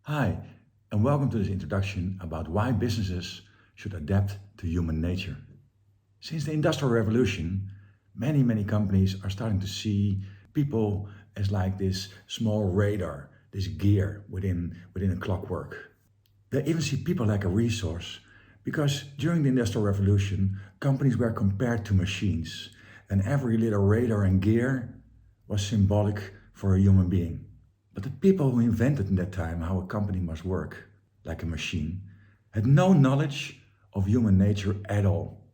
Hi, and welcome to this introduction about why businesses should adapt to human nature. Since the Industrial Revolution, many companies are starting to see people as like this small radar, this gear within a clockwork. They even see people like a resource because during the Industrial Revolution, companies were compared to machines, and every little radar and gear was symbolic for a human being. But the people who invented in that time how a company must work, like a machine, had no knowledge of human nature at all,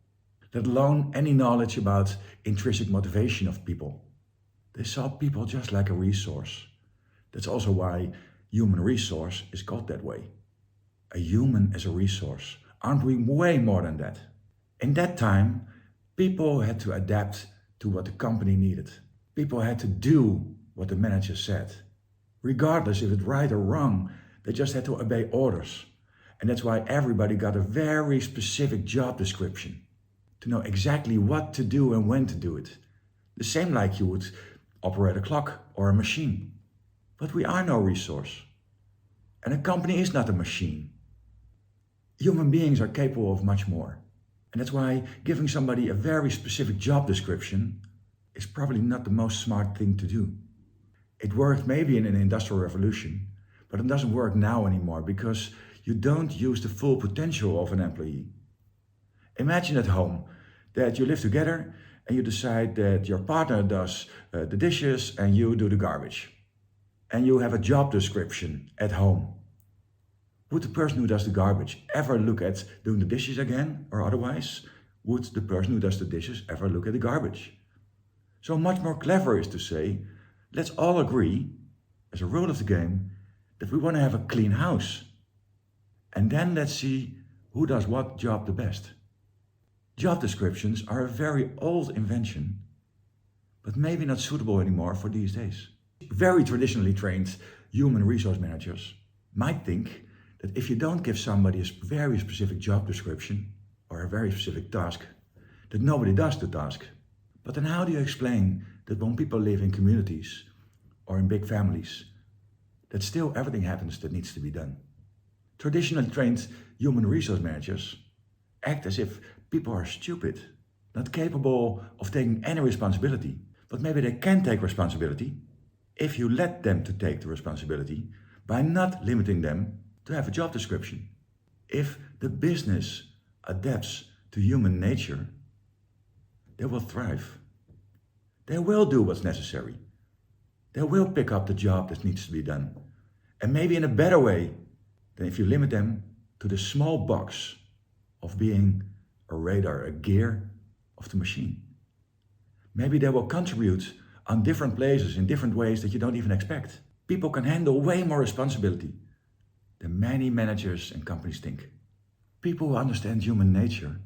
let alone any knowledge about intrinsic motivation of people. They saw people just like a resource. That's also why human resource is called that way. A human as a resource. Aren't we way more than that? In that time, people had to adapt to what the company needed. People had to do what the manager said. Regardless if it's right or wrong, they just had to obey orders. And that's why everybody got a very specific job description to know exactly what to do and when to do it. The same like you would operate a clock or a machine. But we are no resource. And a company is not a machine. Human beings are capable of much more. And that's why giving somebody a very specific job description is probably not the most smart thing to do. It worked maybe in an industrial revolution, but it doesn't work now anymore because you don't use the full potential of an employee. Imagine at home that you live together and you decide that your partner does the dishes and you do the garbage. And you have a job description at home. Would the person who does the garbage ever look at doing the dishes again, or otherwise? Would the person who does the dishes ever look at the garbage? So much more clever is to say, let's all agree, as a rule of the game, that we want to have a clean house. And then let's see who does what job the best. Job descriptions are a very old invention, but maybe not suitable anymore for these days. Very traditionally trained human resource managers might think that if you don't give somebody a very specific job description or a very specific task, that nobody does the task. But then how do you explain that when people live in communities or in big families, that still everything happens that needs to be done? Traditionally trained human resource managers act as if people are stupid, not capable of taking any responsibility. But maybe they can take responsibility if you let them to take the responsibility by not limiting them to have a job description. If the business adapts to human nature, they will thrive. They will do what's necessary. They will pick up the job that needs to be done. And maybe in a better way than if you limit them to the small box of being a radar, a gear of the machine. Maybe they will contribute on different places in different ways that you don't even expect. People can handle way more responsibility than many managers and companies think. People who understand human nature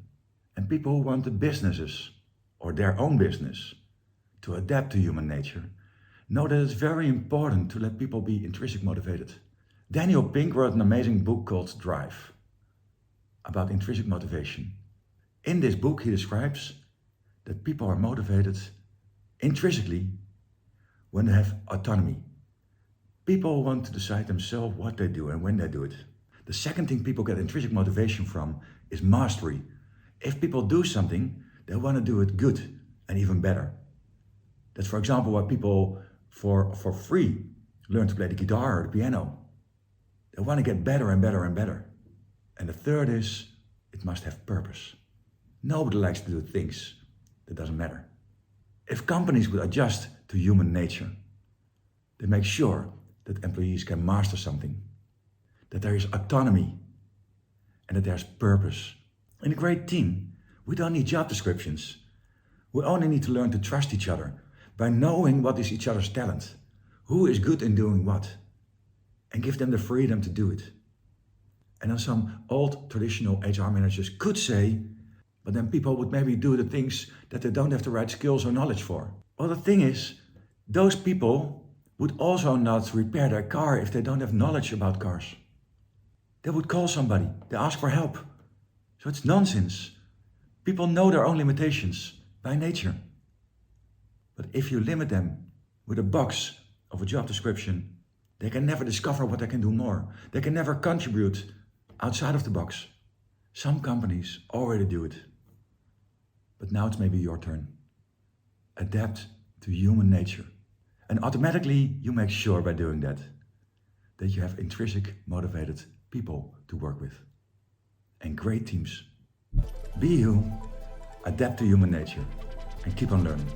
and people who want the businesses or their own business to adapt to human nature know that it's very important to let people be intrinsic motivated. Daniel Pink wrote an amazing book called Drive about intrinsic motivation. In this book he describes that people are motivated intrinsically when they have autonomy. People want to decide themselves what they do and when they do it. The second thing people get intrinsic motivation from is mastery. If people do something, they want to do it good and even better. That's, for example, why people for free learn to play the guitar or the piano. They want to get better and better and better. And the third is, it must have purpose. Nobody likes to do things that doesn't matter. If companies would adjust to human nature, they make sure that employees can master something, that there is autonomy, and that there's purpose. In a great team, we don't need job descriptions. We only need to learn to trust each other by knowing what is each other's talent, who is good in doing what, and give them the freedom to do it. And then some old traditional HR managers could say, but then people would maybe do the things that they don't have the right skills or knowledge for. Well, the thing is, those people would also not repair their car if they don't have knowledge about cars. They would call somebody, they ask for help. So it's nonsense. People know their own limitations by nature. But if you limit them with a box of a job description, They can never discover what they can do more. They can never contribute outside of the box. Some companies already do it. But now it's maybe your turn. Adapt to human nature. And automatically you make sure by doing that you have intrinsic motivated people to work with. And great teams. Be you, adapt to human nature, and keep on learning.